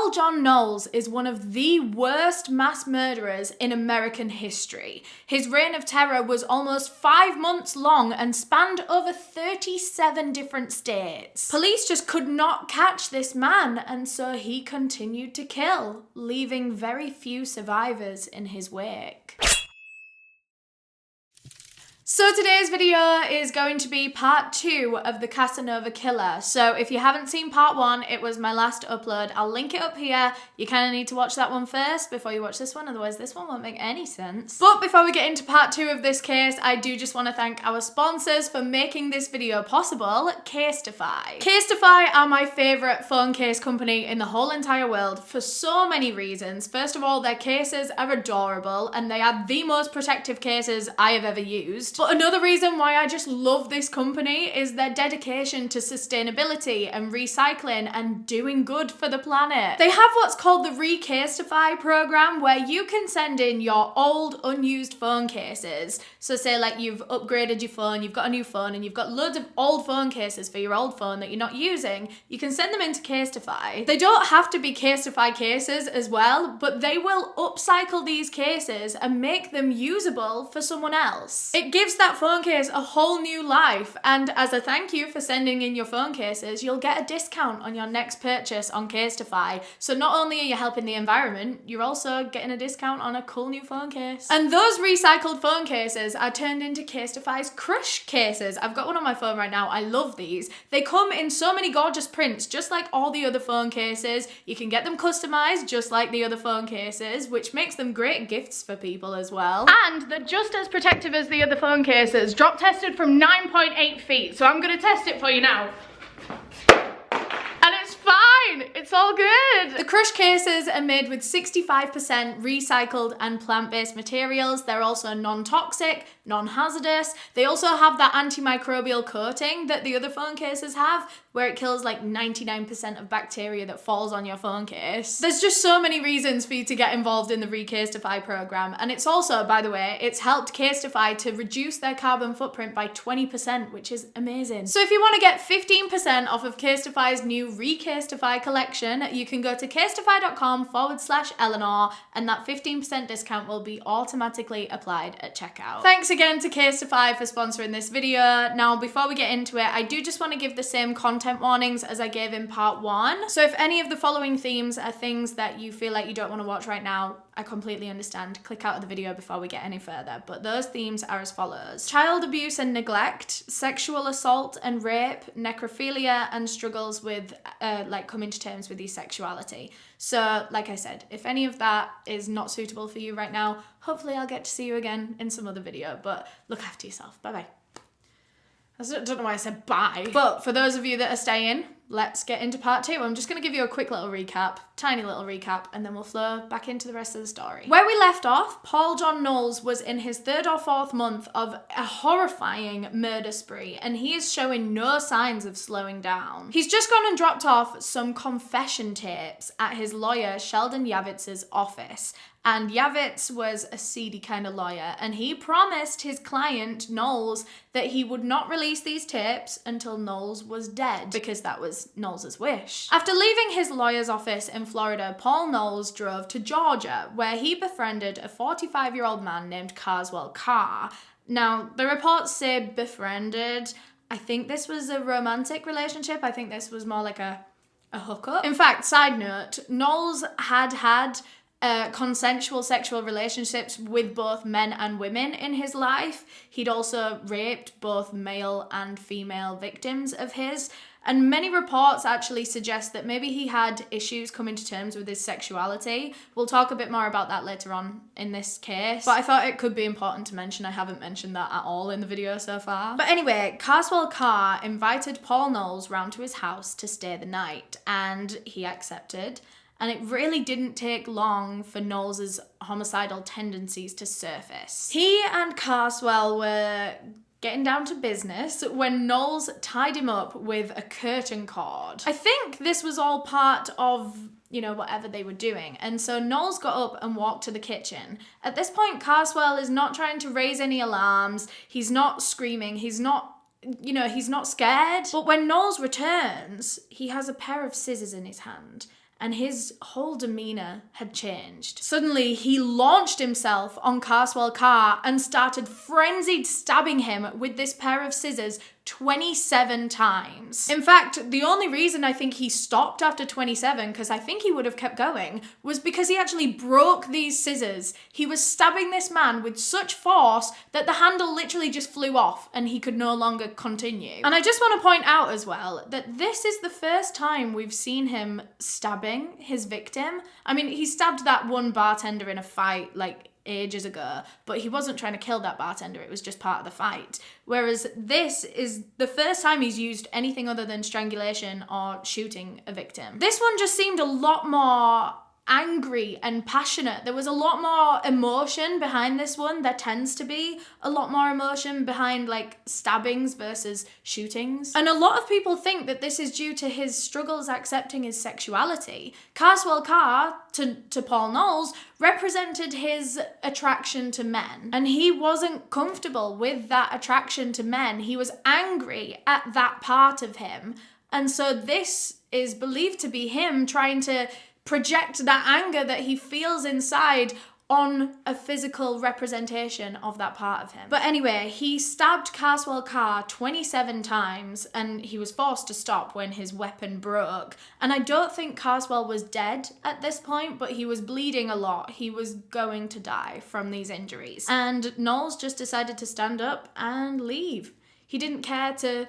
Paul John Knowles is one of the worst mass murderers in American history. His reign of terror was almost 5 months long and spanned over 37 different states. Police just could not catch this man, and so he continued to kill, leaving very few survivors in his wake. So today's video is going to be part 2 of the Casanova killer. So if you haven't seen part 1, it was my last upload. I'll link it up here. You kind of need to watch that one first before you watch this one, otherwise this one won't make any sense. But before we get into part 2 of this case, I do just want to thank our sponsors for making this video possible, Casetify. Casetify are my favourite phone case company in the whole entire world for so many reasons. First of all, their cases are adorable and they are the most protective cases I have ever used. But another reason why I just love this company is their dedication to sustainability and recycling and doing good for the planet. They have what's called the Recasetify program, where you can send in your old unused phone cases. So say like you've upgraded your phone, you've got a new phone and you've got loads of old phone cases for your old phone that you're not using, you can send them into Casetify. They don't have to be Casetify cases as well, but they will upcycle these cases and make them usable for someone else. It gives that phone case a whole new life, and as a thank you for sending in your phone cases, you'll get a discount on your next purchase on Casetify. So not only are you helping the environment, you're also getting a discount on a cool new phone case. And those recycled phone cases are turned into Casetify's Crush cases. I've got one on my phone right now. I love these. They come in so many gorgeous prints, just like all the other phone cases. You can get them customized just like the other phone cases, which makes them great gifts for people as well. And they're just as protective as the other phone cases, drop tested from 9.8 feet. So I'm gonna test it for you now. And it's fine, it's all good. The Crush cases are made with 65% recycled and plant-based materials. They're also non-toxic, non-hazardous. They also have that antimicrobial coating that the other phone cases have, where it kills like 99% of bacteria that falls on your phone case. There's just so many reasons for you to get involved in the Recasetify program. And it's also, by the way, it's helped Casetify to reduce their carbon footprint by 20%, which is amazing. So if you want to get 15% off of Casetify's new Recasetify collection, you can go to casetify.com/Eleanor, and that 15% discount will be automatically applied at checkout. Thanks again to Casetify for sponsoring this video. Now, before we get into it, I do just want to give the same content warnings as I gave in part 1. So if any of the following themes are things that you feel like you don't want to watch right now, I completely understand. Click out of the video before we get any further. But those themes are as follows: child abuse and neglect, sexual assault and rape, necrophilia, and struggles with coming to terms with your sexuality. So like I said, if any of that is not suitable for you right now, hopefully I'll get to see you again in some other video. But look after yourself. Bye bye. I don't know why I said bye. But for those of you that are staying, let's get into part 2. I'm just going to give you a quick little recap, tiny little recap, and then we'll flow back into the rest of the story. Where we left off, Paul John Knowles was in his 3rd or 4th month of a horrifying murder spree, and he is showing no signs of slowing down. He's just gone and dropped off some confession tapes at his lawyer Sheldon Yavitz's office. And Yavitz was a seedy kind of lawyer, and he promised his client, Knowles, that he would not release these tapes until Knowles was dead, because that was Knowles' wish. After leaving his lawyer's office in Florida, Paul Knowles drove to Georgia, where he befriended a 45-year-old man named Carswell Carr. Now, the reports say befriended. I think this was a romantic relationship. I think this was more like a hookup. In fact, side note, Knowles had consensual sexual relationships with both men and women in his life. He'd also raped both male and female victims of his, and many reports actually suggest that maybe he had issues coming to terms with his sexuality. We'll talk a bit more about that later on in this case, but I thought it could be important to mention. I haven't mentioned that at all in the video so far. But anyway, Carswell Carr invited Paul Knowles round to his house to stay the night, and he accepted. And it really didn't take long for Knowles' homicidal tendencies to surface. He and Carswell were getting down to business when Knowles tied him up with a curtain cord. I think this was all part of, whatever they were doing. And so Knowles got up and walked to the kitchen. At this point, Carswell is not trying to raise any alarms. He's not screaming. He's not scared. But when Knowles returns, he has a pair of scissors in his hand. and his whole demeanor had changed. Suddenly, he launched himself on Carswell Carr and started frenzied stabbing him with this pair of scissors 27 times. In fact, the only reason I think he stopped after 27, because I think he would have kept going, was because he actually broke these scissors. He was stabbing this man with such force that the handle literally just flew off and he could no longer continue. And I just want to point out as well that this is the first time we've seen him stabbing his victim. I mean, he stabbed that one bartender in a fight like ages ago, but he wasn't trying to kill that bartender, it was just part of the fight. Whereas this is the first time he's used anything other than strangulation or shooting a victim. This one just seemed a lot more angry and passionate. There was a lot more emotion behind this one. There tends to be a lot more emotion behind like stabbings versus shootings. And a lot of people think that this is due to his struggles accepting his sexuality. Carswell Carr, to Paul Knowles, represented his attraction to men. And he wasn't comfortable with that attraction to men. He was angry at that part of him. And so this is believed to be him trying to project that anger that he feels inside on a physical representation of that part of him. But anyway, he stabbed Carswell Carr 27 times and he was forced to stop when his weapon broke. And I don't think Carswell was dead at this point, but he was bleeding a lot. He was going to die from these injuries. And Knowles just decided to stand up and leave. He didn't care to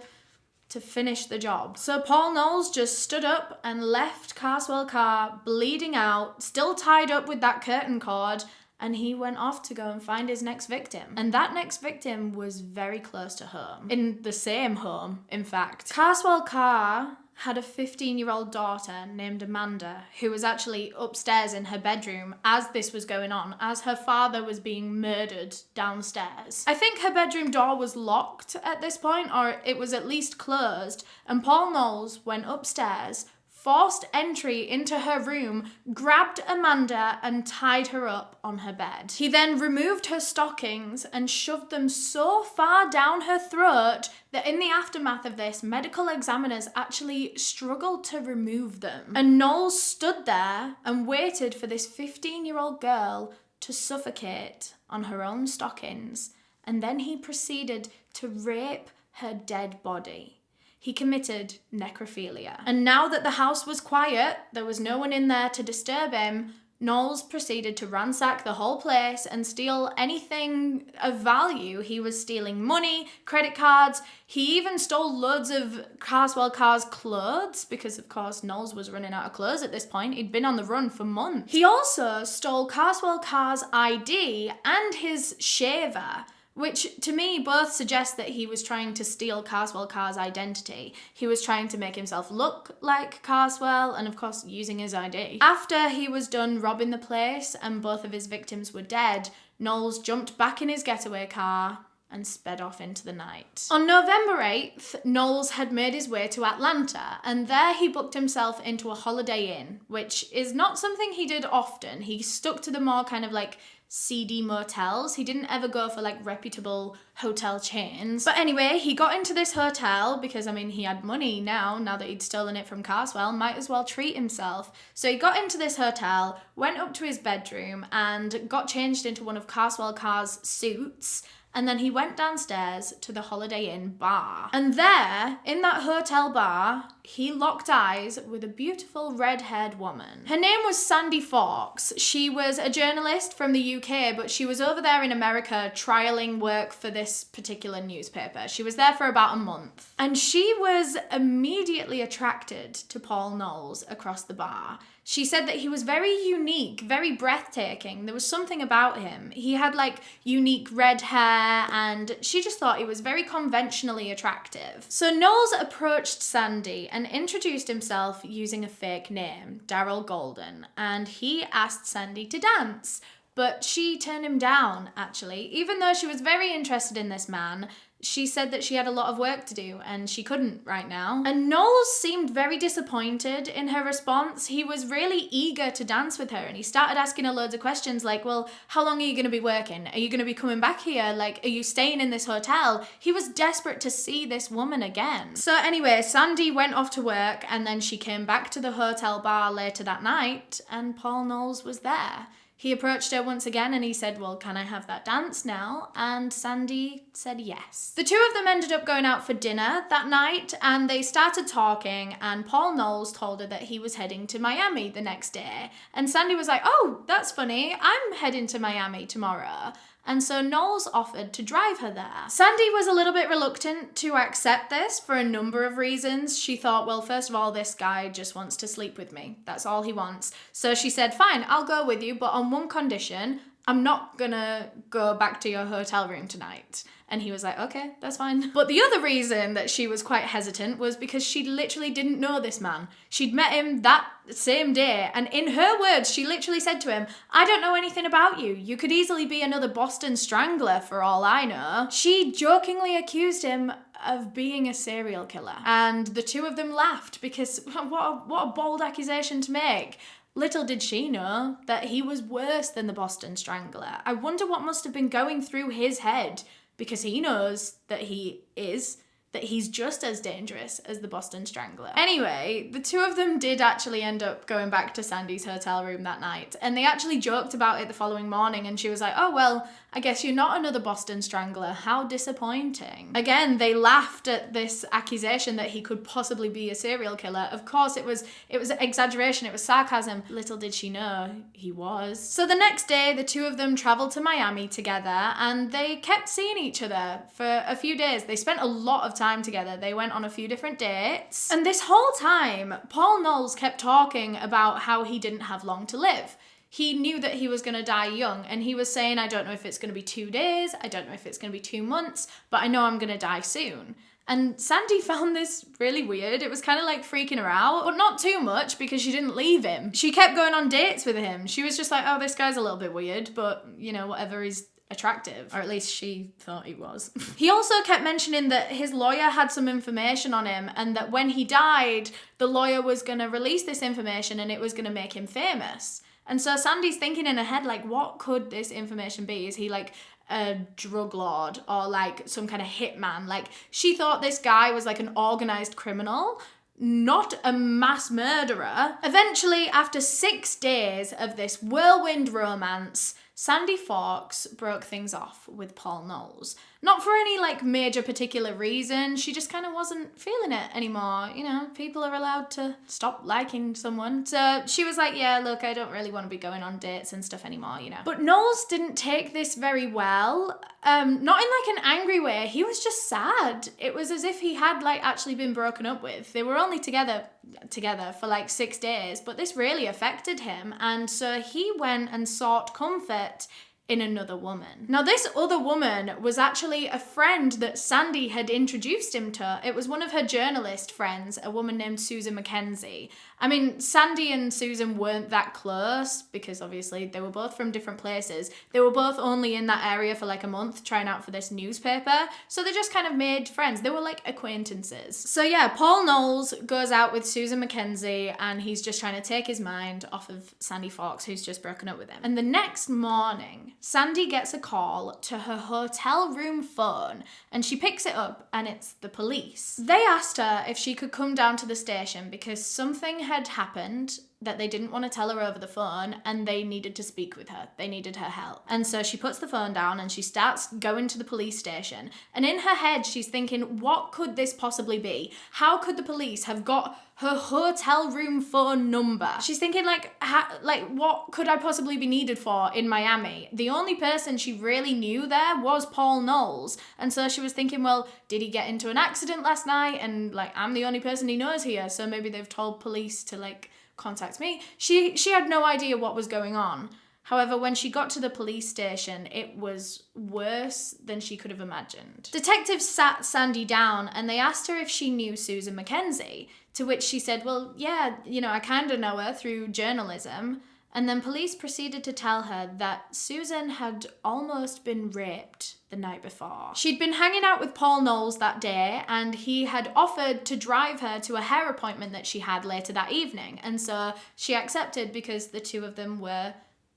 finish the job. So Paul Knowles just stood up and left Carswell Carr bleeding out, still tied up with that curtain cord, and he went off to go and find his next victim. And that next victim was very close to home. In the same home, in fact. Carswell Carr had a 15-year-old daughter named Amanda who was actually upstairs in her bedroom as this was going on, as her father was being murdered downstairs. I think her bedroom door was locked at this point, or it was at least closed, and Paul Knowles went upstairs, forced entry into her room, grabbed Amanda and tied her up on her bed. He then removed her stockings and shoved them so far down her throat that in the aftermath of this, medical examiners actually struggled to remove them. And Knowles stood there and waited for this 15-year-old girl to suffocate on her own stockings, and then he proceeded to rape her dead body. He committed necrophilia. And now that the house was quiet, there was no one in there to disturb him, Knowles proceeded to ransack the whole place and steal anything of value. He was stealing money, credit cards. He even stole loads of Carswell Carr's clothes because, of course, Knowles was running out of clothes at this point. He'd been on the run for months. He also stole Carswell Carr's ID and his shaver, which to me both suggest that he was trying to steal Carswell Carr's identity. He was trying to make himself look like Carswell and, of course, using his ID. After he was done robbing the place and both of his victims were dead, Knowles jumped back in his getaway car and sped off into the night. On November 8th, Knowles had made his way to Atlanta, and there he booked himself into a Holiday Inn, which is not something he did often. He stuck to the more kind of like seedy motels. He didn't ever go for like reputable hotel chains. But anyway, he got into this hotel because, I mean, he had money now that he'd stolen it from Carswell, might as well treat himself. So he got into this hotel, went up to his bedroom and got changed into one of Carswell Carr's suits. And then he went downstairs to the Holiday Inn bar. And there, in that hotel bar, he locked eyes with a beautiful red-haired woman. Her name was Sandy Fawkes. She was a journalist from the UK, but she was over there in America trialing work for this particular newspaper. She was there for about a month. And she was immediately attracted to Paul Knowles across the bar. She said that he was very unique, very breathtaking. There was something about him. He had like unique red hair and she just thought he was very conventionally attractive. So Knowles approached Sandy and introduced himself using a fake name, Daryl Golden, and he asked Sandy to dance. But she turned him down, actually. Even though she was very interested in this man, She said that she had a lot of work to do and she couldn't right now. And Knowles seemed very disappointed in her response. He was really eager to dance with her and he started asking her loads of questions like, well, how long are you going to be working? Are you going to be coming back here? Like, are you staying in this hotel? He was desperate to see this woman again. So anyway, Sandy went off to work and then she came back to the hotel bar later that night and Paul Knowles was there. He approached her once again and he said, well, can I have that dance now? And Sandy said yes. The two of them ended up going out for dinner that night and they started talking and Paul Knowles told her that he was heading to Miami the next day. And Sandy was like, oh, that's funny. I'm heading to Miami tomorrow. And so Knowles offered to drive her there. Sandy was a little bit reluctant to accept this for a number of reasons. She thought, well, first of all, this guy just wants to sleep with me. That's all he wants. So she said, fine, I'll go with you, but on one condition, I'm not gonna go back to your hotel room tonight. And he was like, okay, that's fine. But the other reason that she was quite hesitant was because she literally didn't know this man. She'd met him that same day. And in her words, she literally said to him, I don't know anything about you. You could easily be another Boston Strangler for all I know. She jokingly accused him of being a serial killer. And the two of them laughed because what a bold accusation to make. Little did she know that he was worse than the Boston Strangler. I wonder what must have been going through his head because he knows that he's just as dangerous as the Boston Strangler. Anyway, the two of them did actually end up going back to Sandy's hotel room that night, and they actually joked about it the following morning, and she was like, oh, well, I guess you're not another Boston Strangler. How disappointing. Again, they laughed at this accusation that he could possibly be a serial killer. Of course, it was exaggeration, it was sarcasm. Little did she know he was. So the next day, the two of them traveled to Miami together, and they kept seeing each other for a few days. They spent a lot of time together. They went on a few different dates. And this whole time, Paul Knowles kept talking about how he didn't have long to live. He knew that he was going to die young, and he was saying, I don't know if it's going to be 2 days, I don't know if it's going to be 2 months, but I know I'm going to die soon. And Sandy found this really weird. It was kind of like freaking her out, but not too much because she didn't leave him. She kept going on dates with him. She was just like, oh, this guy's a little bit weird, but you know, whatever, he's attractive, or at least she thought he was. He also kept mentioning that his lawyer had some information on him and that when he died, the lawyer was going to release this information and it was going to make him famous. And so Sandy's thinking in her head, like, what could this information be? Is he like a drug lord or like some kind of hitman? Like, she thought this guy was like an organized criminal, not a mass murderer. Eventually, after 6 days of this whirlwind romance, Sandy Fawkes broke things off with Paul Knowles. Not for any like major particular reason, she just kind of wasn't feeling it anymore. You know, people are allowed to stop liking someone. So she was like, yeah, look, I don't really want to be going on dates and stuff anymore, you know. But Knowles didn't take this very well. Not in like an angry way, he was just sad. It was as if he had like actually been broken up with. They were only together for like 6 days, but this really affected him. And so he went and sought comfort in another woman. Now, this other woman was actually a friend that Sandy had introduced him to. It was one of her journalist friends, a woman named Susan McKenzie. I mean, Sandy and Susan weren't that close because obviously they were both from different places. They were both only in that area for like a month trying out for this newspaper. So they just kind of made friends. They were like acquaintances. So yeah, Paul Knowles goes out with Susan McKenzie and he's just trying to take his mind off of Sandy Fawkes, who's just broken up with him. And the next morning, Sandy gets a call to her hotel room phone and she picks it up and it's the police. They asked her if she could come down to the station because something had happened that they didn't want to tell her over the phone and they needed to speak with her. They needed her help. And so she puts the phone down and she starts going to the police station. And in her head, she's thinking, what could this possibly be? How could the police have got her hotel room phone number? She's thinking like what could I possibly be needed for in Miami? The only person she really knew there was Paul Knowles. And so she was thinking, well, did he get into an accident last night? And like, I'm the only person he knows here. So maybe they've told police to like contact me. She had no idea what was going on. However, when she got to the police station, it was worse than she could have imagined. Detectives sat Sandy down and they asked her if she knew Susan McKenzie, to which she said, well, yeah, you know, I kind of know her through journalism. And then police proceeded to tell her that Susan had almost been raped the night before. She'd been hanging out with Paul Knowles that day, and he had offered to drive her to a hair appointment that she had later that evening. And so she accepted because the two of them were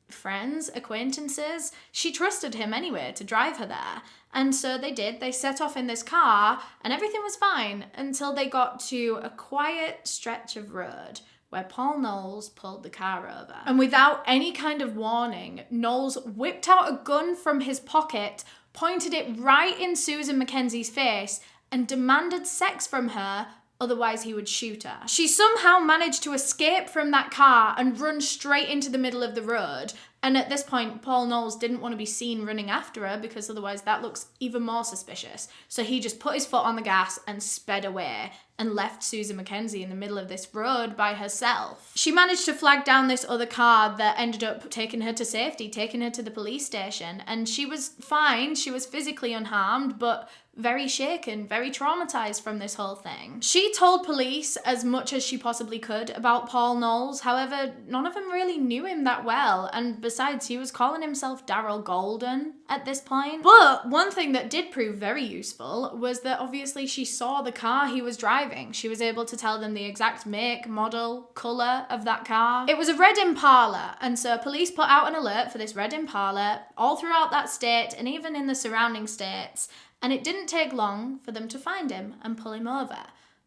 friends, acquaintances. She trusted him anyway to drive her there. And so they did. They set off in this car, and everything was fine until they got to a quiet stretch of road where Paul Knowles pulled the car over. And without any kind of warning, Knowles whipped out a gun from his pocket, pointed it right in Susan McKenzie's face, and demanded sex from her, otherwise he would shoot her. She somehow managed to escape from that car and run straight into the middle of the road. And at this point, Paul Knowles didn't want to be seen running after her because otherwise that looks even more suspicious. So he just put his foot on the gas and sped away and left Susan McKenzie in the middle of this road by herself. She managed to flag down this other car that ended up taking her to safety, taking her to the police station, and she was fine. She was physically unharmed, but very shaken, very traumatized from this whole thing. She told police as much as she possibly could about Paul Knowles. However, none of them really knew him that well, and besides, he was calling himself Daryl Golden at this point. But one thing that did prove very useful was that obviously she saw the car he was driving. She was able to tell them the exact make, model, colour of that car. It was a red Impala, and so police put out an alert for this red Impala all throughout that state and even in the surrounding states. And it didn't take long for them to find him and pull him over.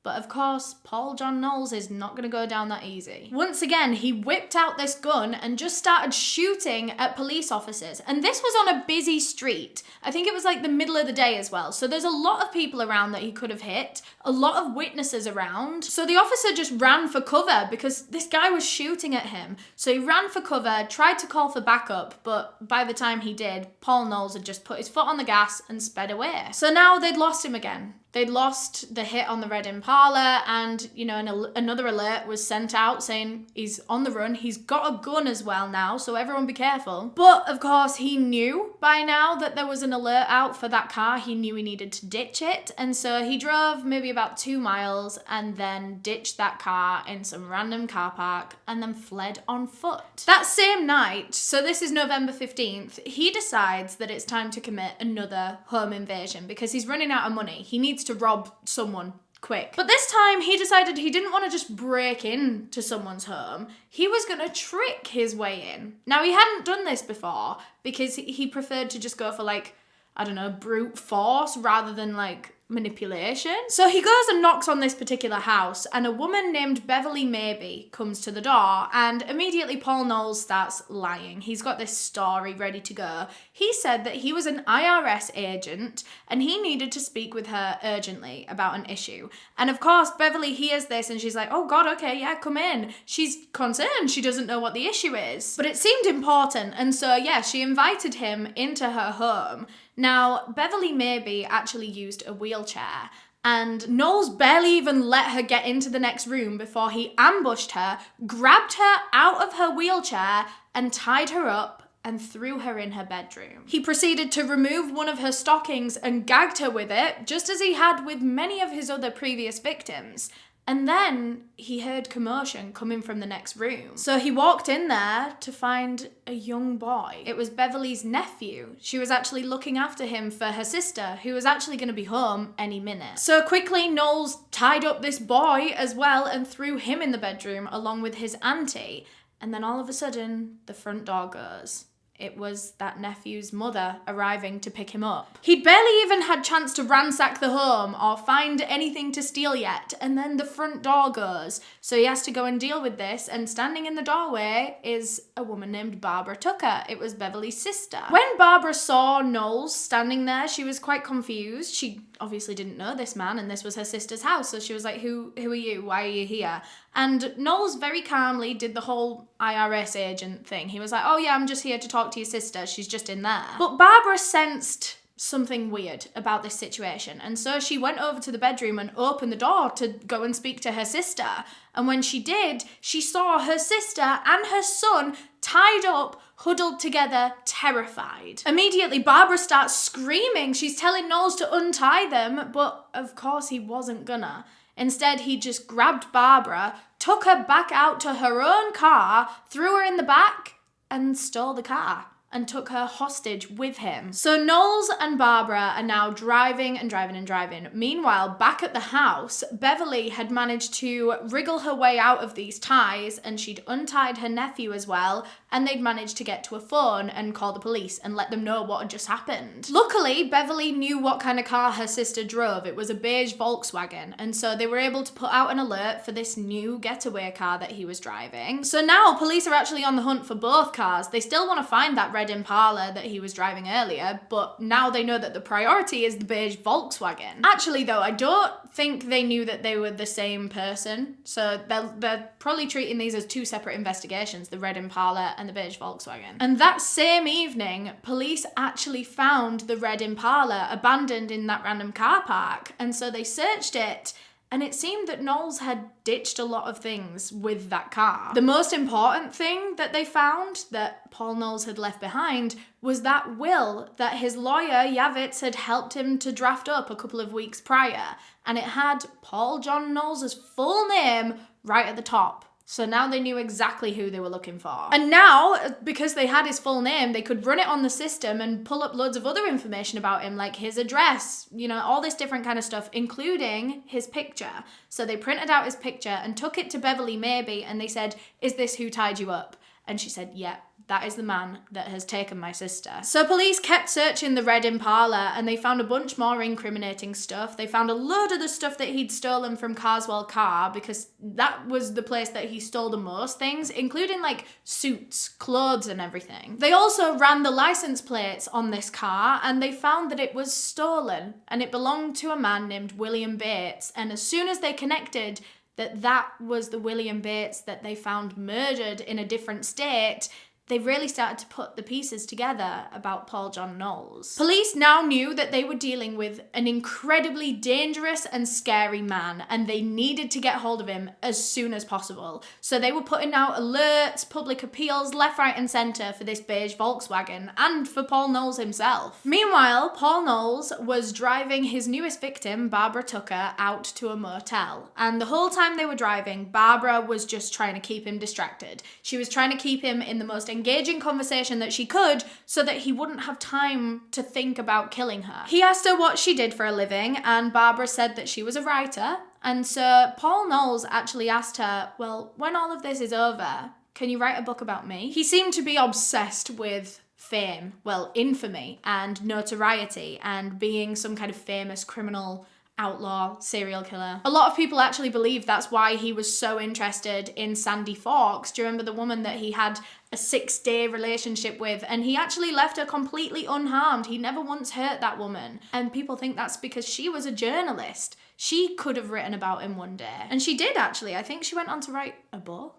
But of course, Paul John Knowles is not going to go down that easy. Once again, he whipped out this gun and just started shooting at police officers. And this was on a busy street. I think it was like the middle of the day as well. So there's a lot of people around that he could have hit, a lot of witnesses around. So the officer just ran for cover because this guy was shooting at him. So he ran for cover, tried to call for backup, but by the time he did, Paul Knowles had just put his foot on the gas and sped away. So now they'd lost him again. They'd lost the hit on the red Impala, and, you know, another alert was sent out saying he's on the run. He's got a gun as well now, so everyone be careful. But, of course, he knew by now that there was an alert out for that car. He knew he needed to ditch it, and so he drove maybe about 2 miles and then ditched that car in some random car park and then fled on foot. That same night, so this is November 15th, he decides that it's time to commit another home invasion because he's running out of money. He needs to rob someone quick. But this time he decided he didn't want to just break into someone's home. He was going to trick his way in. Now, he hadn't done this before because he preferred to just go for, like, I don't know, brute force rather than, like, manipulation. So he goes and knocks on this particular house, and a woman named Beverly Maybe comes to the door, and immediately Paul Knowles starts lying. He's got this story ready to go. He said that he was an IRS agent and he needed to speak with her urgently about an issue. And of course, Beverly hears this and she's like, oh God, okay, yeah, come in. She's concerned. She doesn't know what the issue is. But it seemed important, and so yeah, she invited him into her home. Now, Beverly Maybe actually used a wheelchair, and Knowles barely even let her get into the next room before he ambushed her, grabbed her out of her wheelchair, and tied her up and threw her in her bedroom. He proceeded to remove one of her stockings and gagged her with it, just as he had with many of his other previous victims. And then he heard commotion coming from the next room. So he walked in there to find a young boy. It was Beverly's nephew. She was actually looking after him for her sister, who was actually going to be home any minute. So quickly, Knowles tied up this boy as well and threw him in the bedroom along with his auntie. And then all of a sudden, the front door goes. It was that nephew's mother arriving to pick him up. He'd barely even had chance to ransack the home or find anything to steal yet, and then the front door goes. So he has to go and deal with this, and standing in the doorway is a woman named Barbara Tucker. It was Beverly's sister. When Barbara saw Knowles standing there, she was quite confused. She obviously didn't know this man, and this was her sister's house, so she was like, who are you? Why are you here? And Knowles very calmly did the whole IRS agent thing. He was like, oh yeah, I'm just here to talk to your sister. She's just in there. But Barbara sensed something weird about this situation, and so she went over to the bedroom and opened the door to go and speak to her sister. And when she did, she saw her sister and her son tied up, huddled together, terrified. Immediately, Barbara starts screaming. She's telling Knowles to untie them, but of course he wasn't gonna. Instead, he just grabbed Barbara, took her back out to her own car, threw her in the back, and stole the car and took her hostage with him. So Knowles and Barbara are now driving and driving and driving. Meanwhile, back at the house, Beverly had managed to wriggle her way out of these ties, and she'd untied her nephew as well, and they'd managed to get to a phone and call the police and let them know what had just happened. Luckily, Beverly knew what kind of car her sister drove. It was a beige Volkswagen, and so they were able to put out an alert for this new getaway car that he was driving. So now police are actually on the hunt for both cars. They still want to find that red Impala that he was driving earlier, but now they know that the priority is the beige Volkswagen. Actually though, I don't think they knew that they were the same person, so they're probably treating these as two separate investigations, the red Impala and the beige Volkswagen. And that same evening, police actually found the red Impala abandoned in that random car park, and so they searched it. And it seemed that Knowles had ditched a lot of things with that car. The most important thing that they found that Paul Knowles had left behind was that will that his lawyer, Yavitz, had helped him to draft up a couple of weeks prior. And it had Paul John Knowles' full name right at the top. So now they knew exactly who they were looking for. And now, because they had his full name, they could run it on the system and pull up loads of other information about him, like his address, you know, all this different kind of stuff, including his picture. So they printed out his picture and took it to Beverly Maybe, and they said, "Is this who tied you up?" And she said, "Yeah, that is the man that has taken my sister." So police kept searching the red Impala, and they found a bunch more incriminating stuff. They found a load of the stuff that he'd stolen from Carswell Car, because that was the place that he stole the most things, including like suits, clothes and everything. They also ran the license plates on this car, and they found that it was stolen, and it belonged to a man named William Bates. And as soon as they connected that was the William Bates that they found murdered in a different state, they really started to put the pieces together about Paul John Knowles. Police now knew that they were dealing with an incredibly dangerous and scary man, and they needed to get hold of him as soon as possible. So they were putting out alerts, public appeals, left, right and centre for this beige Volkswagen, and for Paul Knowles himself. Meanwhile, Paul Knowles was driving his newest victim, Barbara Tucker, out to a motel. And the whole time they were driving, Barbara was just trying to keep him distracted. She was trying to keep him in the most engaging conversation that she could so that he wouldn't have time to think about killing her. He asked her what she did for a living, and Barbara said that she was a writer. And so Paul Knowles actually asked her, "Well, when all of this is over, can you write a book about me?" He seemed to be obsessed with fame, well, infamy and notoriety and being some kind of famous criminal outlaw, serial killer. A lot of people actually believe that's why he was so interested in Sandy Fawkes. Do you remember the woman that he had a 6-day relationship with, and he actually left her completely unharmed? He never once hurt that woman. And people think that's because she was a journalist. She could have written about him one day. And she did actually. I think she went on to write a book.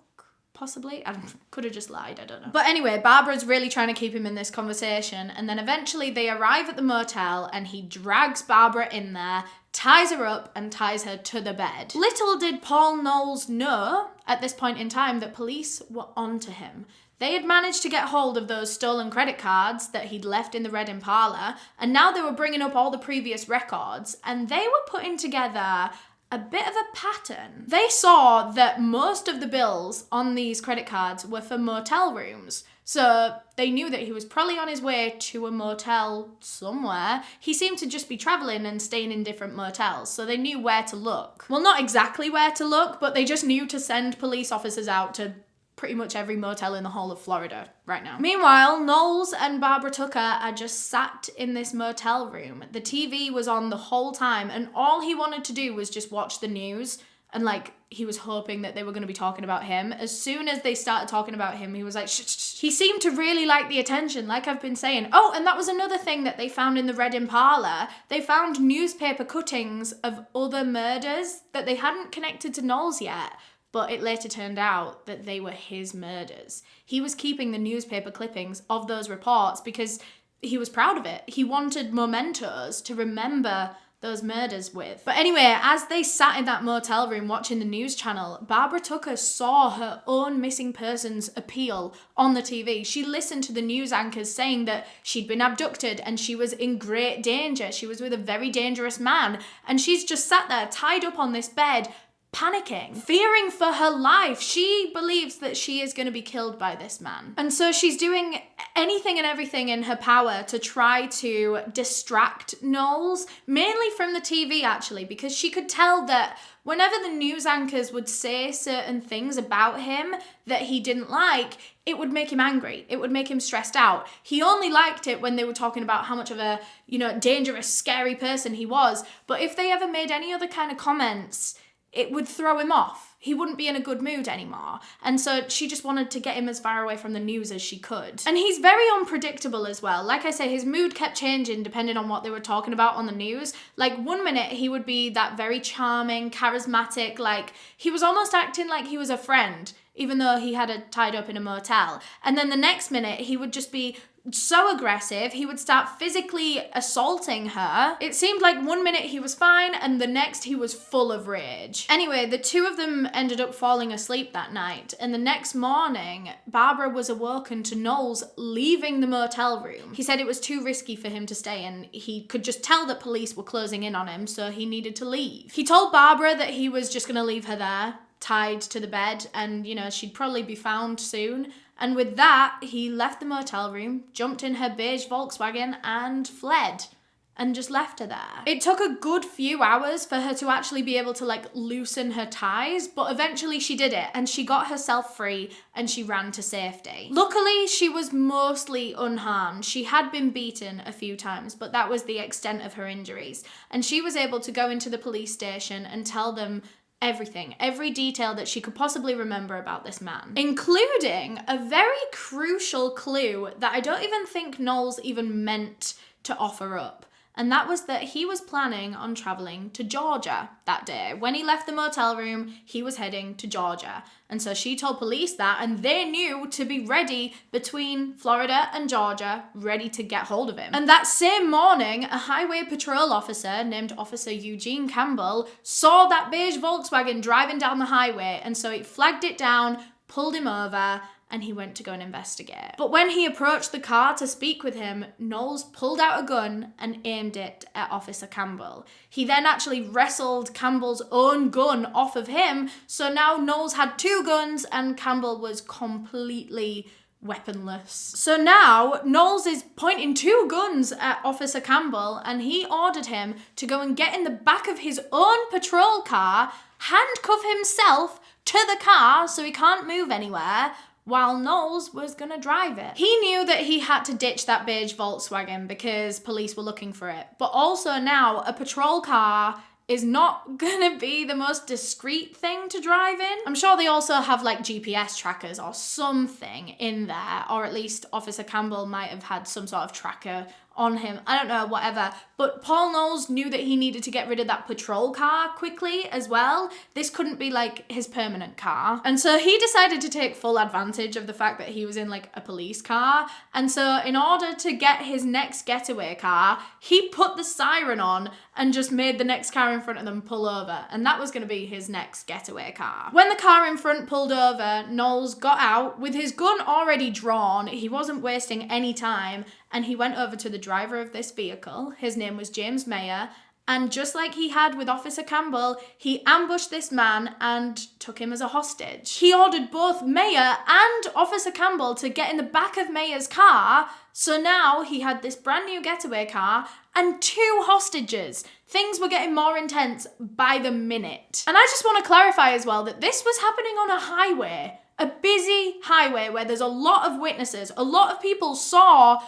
Possibly. I could have just lied, I don't know. But anyway, Barbara's really trying to keep him in this conversation, and then eventually they arrive at the motel and he drags Barbara in there, ties her up and ties her to the bed. Little did Paul Knowles know at this point in time that police were onto him. They had managed to get hold of those stolen credit cards that he'd left in the red Impala, and now they were bringing up all the previous records, and they were putting together a bit of a pattern. They saw that most of the bills on these credit cards were for motel rooms. So they knew that he was probably on his way to a motel somewhere. He seemed to just be traveling and staying in different motels, so they knew where to look. Well, not exactly where to look, but they just knew to send police officers out to pretty much every motel in the whole of Florida right now. Meanwhile, Knowles and Barbara Tucker are just sat in this motel room. The TV was on the whole time, and all he wanted to do was just watch the news, and like, he was hoping that they were going to be talking about him. As soon as they started talking about him, he was like, shh, shh, shh. He seemed to really like the attention, like I've been saying. Oh, and that was another thing that they found in the red Impala. They found newspaper cuttings of other murders that they hadn't connected to Knowles yet. But it later turned out that they were his murders. He was keeping the newspaper clippings of those reports because he was proud of it. He wanted mementos to remember those murders with. But anyway, as they sat in that motel room watching the news channel, Barbara Tucker saw her own missing persons appeal on the TV. She listened to the news anchors saying that she'd been abducted and she was in great danger. She was with a very dangerous man. And she's just sat there tied up on this bed, panicking, fearing for her life. She believes that she is going to be killed by this man. And so she's doing anything and everything in her power to try to distract Knowles, mainly from the TV actually, because she could tell that whenever the news anchors would say certain things about him that he didn't like, it would make him angry. It would make him stressed out. He only liked it when they were talking about how much of a, dangerous, scary person he was. But if they ever made any other kind of comments, it would throw him off. He wouldn't be in a good mood anymore. And so she just wanted to get him as far away from the news as she could. And he's very unpredictable as well. Like I say, his mood kept changing depending on what they were talking about on the news. Like one minute he would be that very charming, charismatic, like he was almost acting like he was a friend, even though he had her tied up in a motel. And then the next minute he would just be so aggressive, he would start physically assaulting her. It seemed like one minute he was fine and the next he was full of rage. Anyway, the two of them ended up falling asleep that night, and the next morning, Barbara was awoken to Knowles leaving the motel room. He said it was too risky for him to stay and he could just tell that police were closing in on him, so he needed to leave. He told Barbara that he was just gonna leave her there, tied to the bed, and she'd probably be found soon. And with that, he left the motel room, jumped in her beige Volkswagen and fled. And just left her there. It took a good few hours for her to actually be able to loosen her ties, but eventually she did it and she got herself free and she ran to safety. Luckily, she was mostly unharmed. She had been beaten a few times, but that was the extent of her injuries. And she was able to go into the police station and tell them everything, every detail that she could possibly remember about this man, including a very crucial clue that I don't even think Knowles even meant to offer up. And that was that he was planning on traveling to Georgia that day. When he left the motel room, he was heading to Georgia. And so she told police that, and they knew to be ready between Florida and Georgia, ready to get hold of him. And that same morning, a highway patrol officer named Officer Eugene Campbell saw that beige Volkswagen driving down the highway, and so he flagged it down, pulled him over, and he went to go and investigate. But when he approached the car to speak with him, Knowles pulled out a gun and aimed it at Officer Campbell. He then actually wrestled Campbell's own gun off of him, so now Knowles had two guns and Campbell was completely weaponless. So now Knowles is pointing two guns at Officer Campbell and he ordered him to go and get in the back of his own patrol car, handcuff himself to the car so he can't move anywhere, while Knowles was gonna drive it. He knew that he had to ditch that beige Volkswagen because police were looking for it. But also now, a patrol car is not gonna be the most discreet thing to drive in. I'm sure they also have GPS trackers or something in there, or at least Officer Campbell might have had some sort of tracker on him. I don't know, whatever. But Paul Knowles knew that he needed to get rid of that patrol car quickly as well. This couldn't be his permanent car. And so he decided to take full advantage of the fact that he was in a police car. And so in order to get his next getaway car, he put the siren on and just made the next car in front of them pull over. And that was gonna be his next getaway car. When the car in front pulled over, Knowles got out with his gun already drawn. He wasn't wasting any time. And he went over to the driver of this vehicle. His name was James Mayer. And just like he had with Officer Campbell, he ambushed this man and took him as a hostage. He ordered both Mayer and Officer Campbell to get in the back of Mayer's car. So now he had this brand new getaway car and two hostages. Things were getting more intense by the minute. And I just want to clarify as well that this was happening on a highway, a busy highway where there's a lot of witnesses. A lot of people saw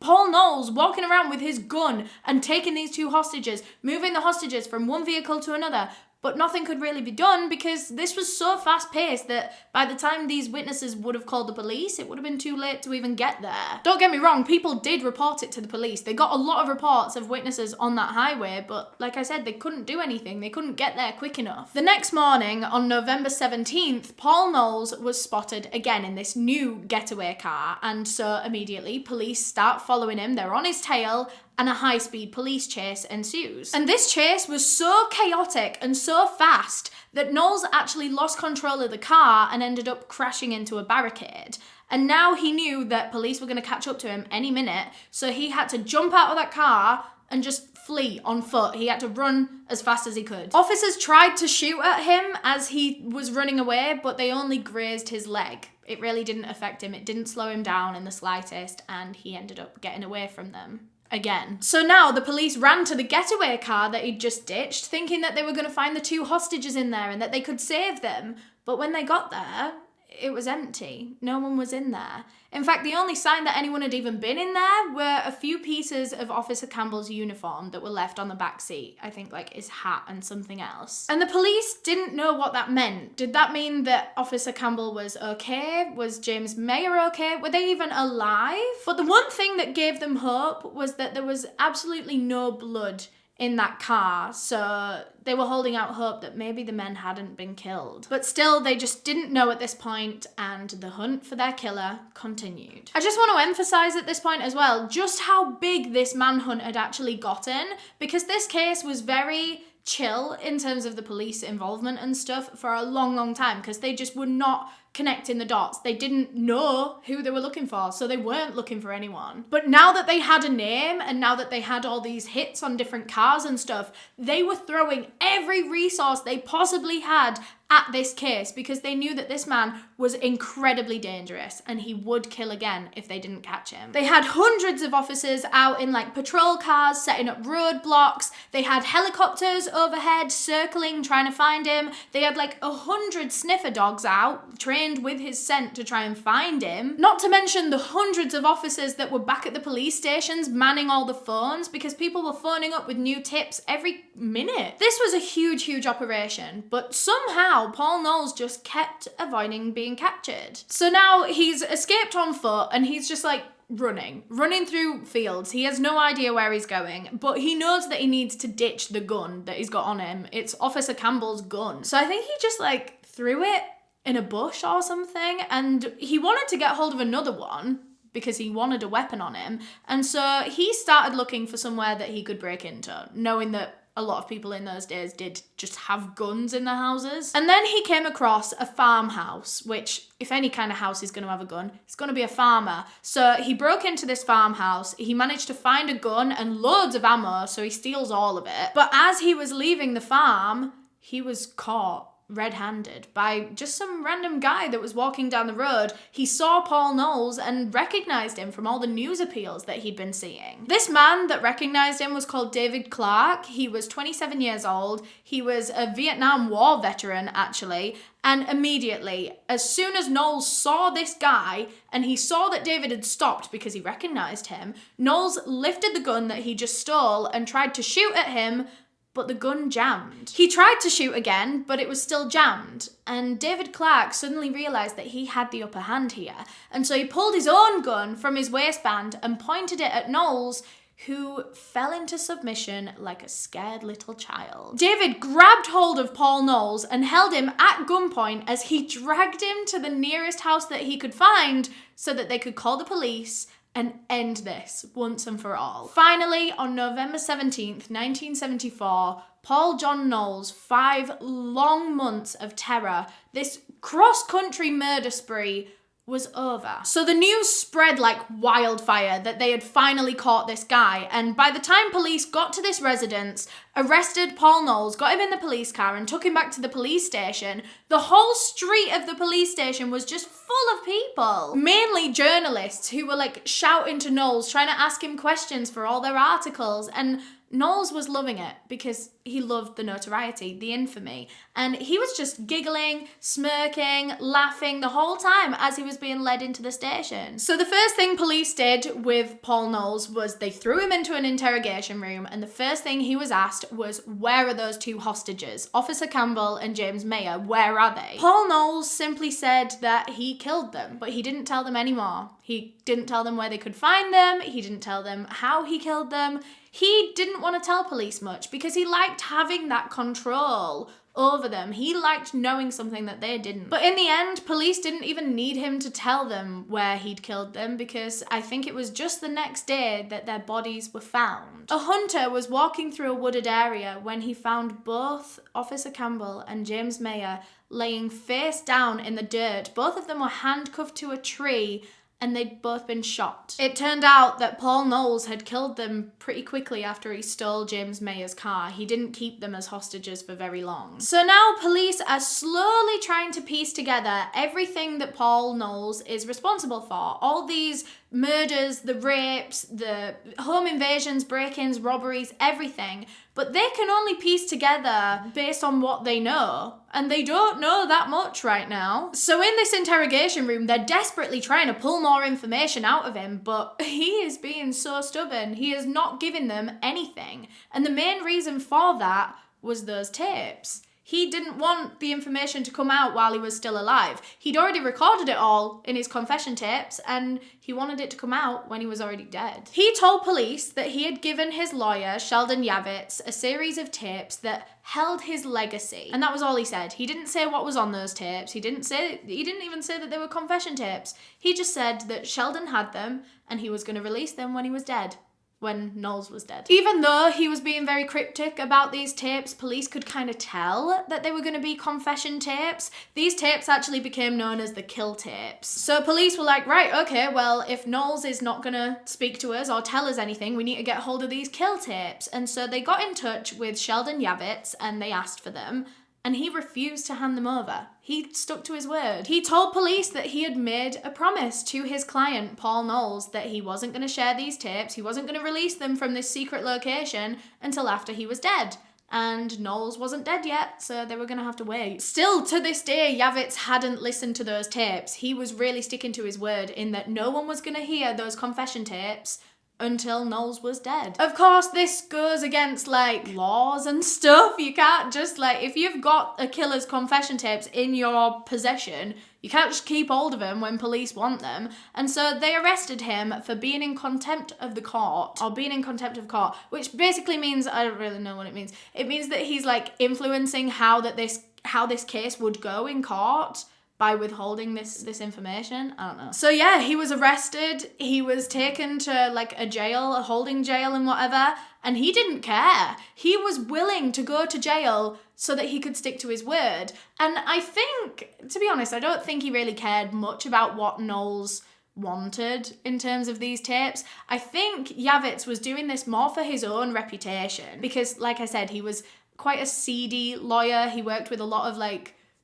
Paul Knowles walking around with his gun and taking these two hostages, moving the hostages from one vehicle to another. But nothing could really be done because this was so fast-paced that by the time these witnesses would have called the police, it would have been too late to even get there. Don't get me wrong, people did report it to the police. They got a lot of reports of witnesses on that highway, but like I said, they couldn't do anything. They couldn't get there quick enough. The next morning, on November 17th, Paul Knowles was spotted again in this new getaway car, and so immediately police start following him. They're on his tail, and a high-speed police chase ensues. And this chase was so chaotic and so fast that Knowles actually lost control of the car and ended up crashing into a barricade. And now he knew that police were going to catch up to him any minute, so he had to jump out of that car and just flee on foot. He had to run as fast as he could. Officers tried to shoot at him as he was running away, but they only grazed his leg. It really didn't affect him. It didn't slow him down in the slightest, and he ended up getting away from them again. So now the police ran to the getaway car that he'd just ditched, thinking that they were going to find the 2 hostages in there and that they could save them. But when they got there, it was empty. No one was in there. In fact, the only sign that anyone had even been in there were a few pieces of Officer Campbell's uniform that were left on the back seat. I think like his hat and something else. And the police didn't know what that meant. Did that mean that Officer Campbell was okay? Was James Mayer okay? Were they even alive? But the one thing that gave them hope was that there was absolutely no blood in that car, so they were holding out hope that maybe the men hadn't been killed. But still, they just didn't know at this point, and the hunt for their killer continued. I just want to emphasize at this point as well just how big this manhunt had actually gotten, because this case was very chill in terms of the police involvement and stuff for a long time, because they just were not connecting the dots. They didn't know who they were looking for, so they weren't looking for anyone. But now that they had a name, and now that they had all these hits on different cars and stuff, they were throwing every resource they possibly had at this case, because they knew that this man was incredibly dangerous and he would kill again if they didn't catch him. They had hundreds of officers out in like patrol cars setting up roadblocks. They had helicopters overhead circling trying to find him. They had like 100 sniffer dogs out trained with his scent to try and find him. Not to mention the hundreds of officers that were back at the police stations manning all the phones, because people were phoning up with new tips every minute. This was a huge operation, but somehow Paul Knowles just kept avoiding being captured. So now he's escaped on foot and he's just like running through fields. He has no idea where he's going, but he knows that he needs to ditch the gun that he's got on him. It's Officer Campbell's gun. So I think he just like threw it in a bush or something, and he wanted to get hold of another one because he wanted a weapon on him. And so he started looking for somewhere that he could break into, knowing that a lot of people in those days did just have guns in their houses. And then he came across a farmhouse, which, if any kind of house is going to have a gun, it's going to be a farmer. So he broke into this farmhouse, he managed to find a gun and loads of ammo, so he steals all of it. But as he was leaving the farm, he was caught red-handed by just some random guy that was walking down the road. He saw Paul Knowles and recognized him from all the news appeals that he'd been seeing. This man that recognized him was called David Clark. He was 27 years old. He was a Vietnam War veteran, actually. And immediately, as soon as Knowles saw this guy, and he saw that David had stopped because he recognized him, Knowles lifted the gun that he just stole and tried to shoot at him, but the gun jammed. He tried to shoot again, but it was still jammed. And David Clark suddenly realized that he had the upper hand here. And so he pulled his own gun from his waistband and pointed it at Knowles, who fell into submission like a scared little child. David grabbed hold of Paul Knowles and held him at gunpoint as he dragged him to the nearest house that he could find so that they could call the police and end this once and for all. Finally, on November 17th, 1974, Paul John Knowles' 5 long months of terror, this cross-country murder spree, was over. So the news spread like wildfire that they had finally caught this guy, and by the time police got to this residence, arrested Paul Knowles, got him in the police car and took him back to the police station, the whole street of the police station was just full of people. Mainly journalists who were like shouting to Knowles, trying to ask him questions for all their articles, and Knowles was loving it because he loved the notoriety, the infamy, and he was just giggling, smirking, laughing the whole time as he was being led into the station. So the first thing police did with Paul Knowles was they threw him into an interrogation room, and the first thing he was asked was, where are those 2 hostages? Officer Campbell and James Mayer, where are they? Paul Knowles simply said that he killed them, but he didn't tell them anymore. He didn't tell them where they could find them, he didn't tell them how he killed them. He didn't want to tell police much because he liked having that control over them. He liked knowing something that they didn't. But in the end, police didn't even need him to tell them where he'd killed them, because I think it was just the next day that their bodies were found. A hunter was walking through a wooded area when he found both Officer Campbell and James Mayer laying face down in the dirt. Both of them were handcuffed to a tree and they'd both been shot. It turned out that Paul Knowles had killed them pretty quickly after he stole James Mayer's car. He didn't keep them as hostages for very long. So now police are slowly trying to piece together everything that Paul Knowles is responsible for. All these murders, the rapes, the home invasions, break-ins, robberies, everything. But they can only piece together based on what they know. And they don't know that much right now. So in this interrogation room, they're desperately trying to pull more information out of him, but he is being so stubborn. He is not giving them anything. And the main reason for that was those tapes. He didn't want the information to come out while he was still alive. He'd already recorded it all in his confession tapes, and he wanted it to come out when he was already dead. He told police that he had given his lawyer, Sheldon Yavitz, a series of tapes that held his legacy. And that was all he said. He didn't say what was on those tapes. He didn't even say that they were confession tapes. He just said that Sheldon had them, and he was going to release them when he was dead. When Knowles was dead. Even though he was being very cryptic about these tapes, police could kind of tell that they were going to be confession tapes. These tapes actually became known as the kill tapes. So police were like, right, okay, well, if Knowles is not going to speak to us or tell us anything, we need to get hold of these kill tapes. And so they got in touch with Sheldon Yavitz and they asked for them. And he refused to hand them over. He stuck to his word. He told police that he had made a promise to his client, Paul Knowles, that he wasn't going to share these tapes, he wasn't going to release them from this secret location until after he was dead. And Knowles wasn't dead yet, so they were going to have to wait. Still, to this day, Yavitz hadn't listened to those tapes. He was really sticking to his word in that no one was going to hear those confession tapes until Knowles was dead. Of course, this goes against, laws and stuff. You can't just, if you've got a killer's confession tapes in your possession, you can't just keep hold of them when police want them. And so they arrested him for being in contempt of the court, or being in contempt of court, which basically means, I don't really know what it means. It means that he's, influencing how this case would go in court by withholding this information. I don't know. So yeah, he was arrested. He was taken to a jail, a holding jail and whatever, and he didn't care. He was willing to go to jail so that he could stick to his word. And I think, to be honest, I don't think he really cared much about what Knowles wanted in terms of these tapes. I think Yavitz was doing this more for his own reputation because, like I said, he was quite a seedy lawyer. He worked with a lot of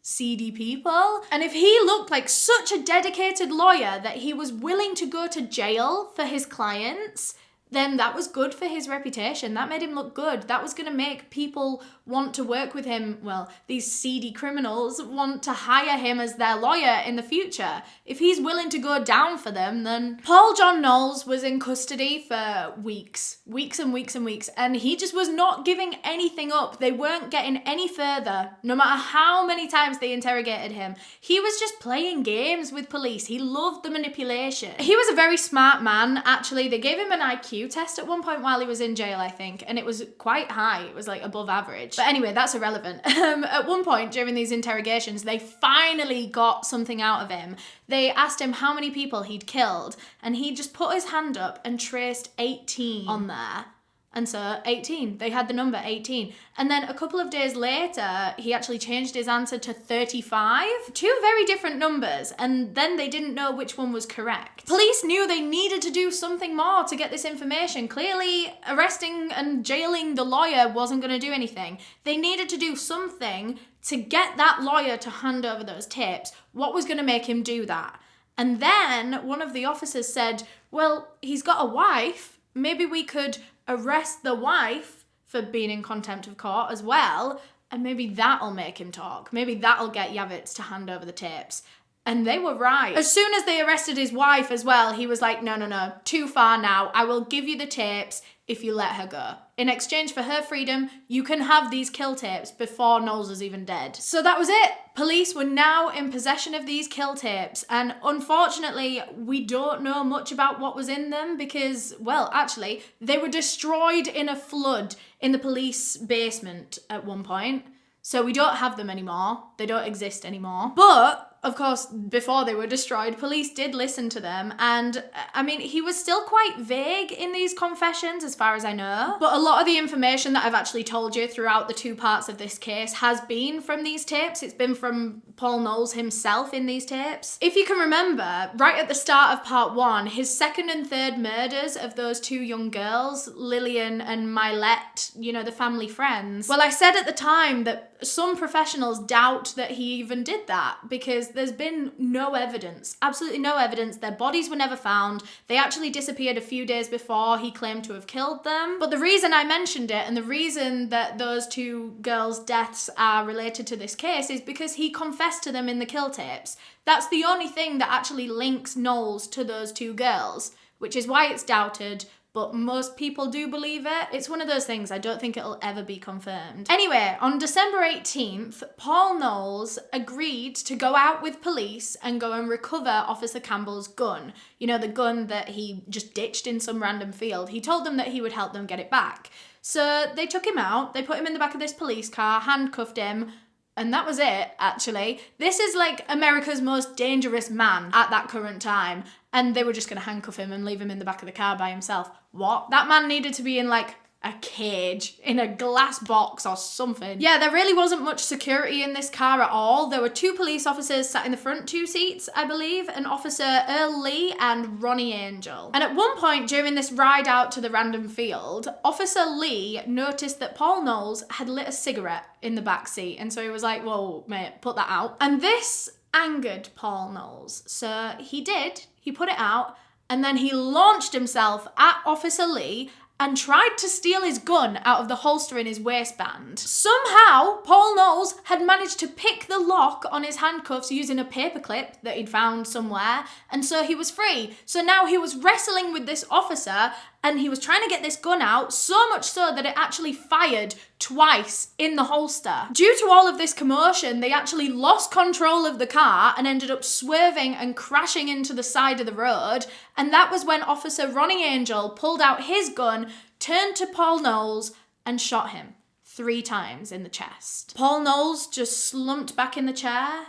seedy people. And if he looked like such a dedicated lawyer that he was willing to go to jail for his clients, then that was good for his reputation. That made him look good. That was going to make people want to work with him. Well, these seedy criminals want to hire him as their lawyer in the future. If he's willing to go down for them, then... Paul John Knowles was in custody for weeks and weeks and weeks, and he just was not giving anything up. They weren't getting any further, no matter how many times they interrogated him. He was just playing games with police. He loved the manipulation. He was a very smart man, actually. They gave him an IQ test at one point while he was in jail, I think, and it was quite high. It was above average. But anyway, that's irrelevant. At one point during these interrogations, they finally got something out of him. They asked him how many people he'd killed, and he just put his hand up and traced 18 on there. And so 18, they had the number 18. And then a couple of days later, he actually changed his answer to 35. Two very different numbers, and then they didn't know which one was correct. Police knew they needed to do something more to get this information. Clearly, arresting and jailing the lawyer wasn't going to do anything. They needed to do something to get that lawyer to hand over those tapes. What was going to make him do that? And then one of the officers said, well, he's got a wife. Maybe we could arrest the wife for being in contempt of court as well, and maybe that'll make him talk. Maybe that'll get Yavitz to hand over the tapes. And they were right. As soon as they arrested his wife as well, he was like, no, too far now. I will give you the tapes if you let her go. In exchange for her freedom, you can have these kill tapes before Knowles is even dead. So that was it. Police were now in possession of these kill tapes, and unfortunately, we don't know much about what was in them because, well, actually, they were destroyed in a flood in the police basement at one point. So we don't have them anymore. They don't exist anymore. But of course, before they were destroyed, police did listen to them. And I mean, he was still quite vague in these confessions as far as I know. But a lot of the information that I've actually told you throughout the two parts of this case has been from these tapes. It's been from Paul Knowles himself in these tapes. If you can remember, right at the start of part 1, his second and third murders of those 2 young girls, Lillian and Mylette, you know, the family friends. Well, I said at the time that some professionals doubt that he even did that because there's been no evidence, absolutely no evidence. Their bodies were never found. They actually disappeared a few days before he claimed to have killed them. But the reason I mentioned it and the reason that those 2 girls' deaths are related to this case is because he confessed to them in the kill tapes. That's the only thing that actually links Knowles to those 2 girls, which is why it's doubted, but most people do believe it. It's one of those things, I don't think it'll ever be confirmed. Anyway, on December 18th, Paul Knowles agreed to go out with police and go and recover Officer Campbell's gun. You know, the gun that he just ditched in some random field. He told them that he would help them get it back. So they took him out, they put him in the back of this police car, handcuffed him, and that was it, actually. This is like America's most dangerous man at that current time. And they were just going to handcuff him and leave him in the back of the car by himself. What? That man needed to be in like a cage, in a glass box or something. Yeah, there really wasn't much security in this car at all. There were 2 police officers sat in the front 2 seats, I believe, an Officer Earl Lee and Ronnie Angel. And at one point during this ride out to the random field, Officer Lee noticed that Paul Knowles had lit a cigarette in the back seat. And so he was like, whoa, mate, put that out. And this angered Paul Knowles. So he did. He put it out, and then he launched himself at Officer Lee and tried to steal his gun out of the holster in his waistband. Somehow, Paul Knowles had managed to pick the lock on his handcuffs using a paperclip that he'd found somewhere, and so he was free. So now he was wrestling with this officer, and he was trying to get this gun out, so much so that it actually fired twice in the holster. Due to all of this commotion, they actually lost control of the car and ended up swerving and crashing into the side of the road. And that was when Officer Ronnie Angel pulled out his gun, turned to Paul Knowles, and shot him 3 times in the chest. Paul Knowles just slumped back in the chair,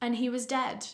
and he was dead.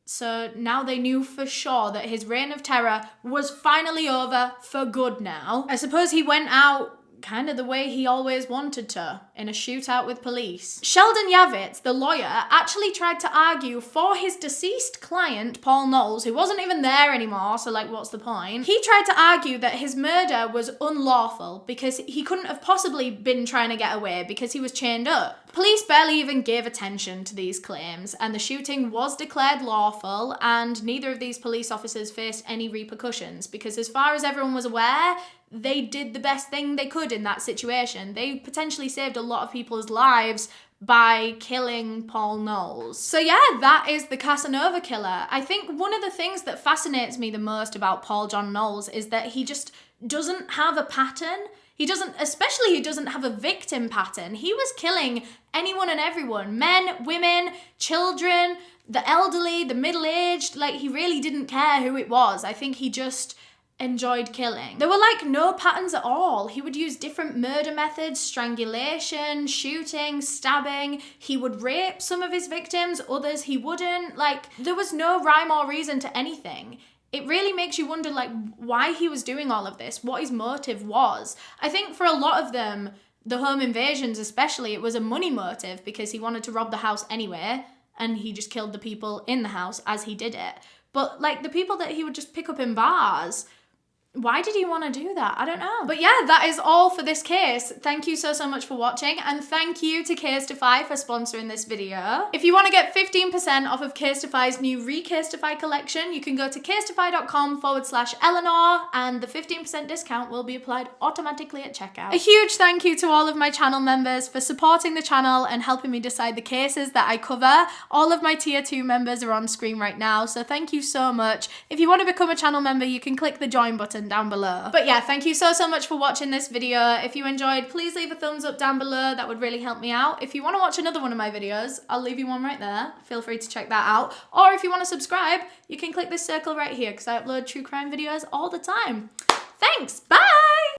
So now they knew for sure that his reign of terror was finally over for good now. I suppose he went out kind of the way he always wanted to, in a shootout with police. Sheldon Yavitz, the lawyer, actually tried to argue for his deceased client, Paul Knowles, who wasn't even there anymore, so like, what's the point? He tried to argue that his murder was unlawful because he couldn't have possibly been trying to get away because he was chained up. Police barely even gave attention to these claims, and the shooting was declared lawful, and neither of these police officers faced any repercussions because, as far as everyone was aware, they did the best thing they could in that situation. They potentially saved a lot of people's lives by killing Paul Knowles. So yeah, that is the Casanova killer. I think one of the things that fascinates me the most about Paul John Knowles is that he just doesn't have a pattern. He doesn't have a victim pattern. He was killing anyone and everyone, men, women, children, the elderly, the middle-aged. Like, he really didn't care who it was. I think he just enjoyed killing. There were like no patterns at all. He would use different murder methods, strangulation, shooting, stabbing. He would rape some of his victims, others he wouldn't. Like, there was no rhyme or reason to anything. It really makes you wonder, like, why he was doing all of this, what his motive was. I think for a lot of them, the home invasions especially, it was a money motive because he wanted to rob the house anyway, and he just killed the people in the house as he did it. But like the people that he would just pick up in bars, why did he want to do that? I don't know. But yeah, that is all for this case. Thank you so much for watching, and thank you to Casetify for sponsoring this video. If you want to get 15% off of Casetify's new Recasetify collection, you can go to casetify.com/Eleanor, and the 15% discount will be applied automatically at checkout. A huge thank you to all of my channel members for supporting the channel and helping me decide the cases that I cover. All of my tier 2 members are on screen right now, so thank you so much. If you want to become a channel member, you can click the join button down below. But yeah, thank you so much for watching this video. If you enjoyed, please leave a thumbs up down below. That would really help me out. If you want to watch another one of my videos, I'll leave you one right there. Feel free to check that out. Or if you want to subscribe, you can click this circle right here because I upload true crime videos all the time. Thanks, bye!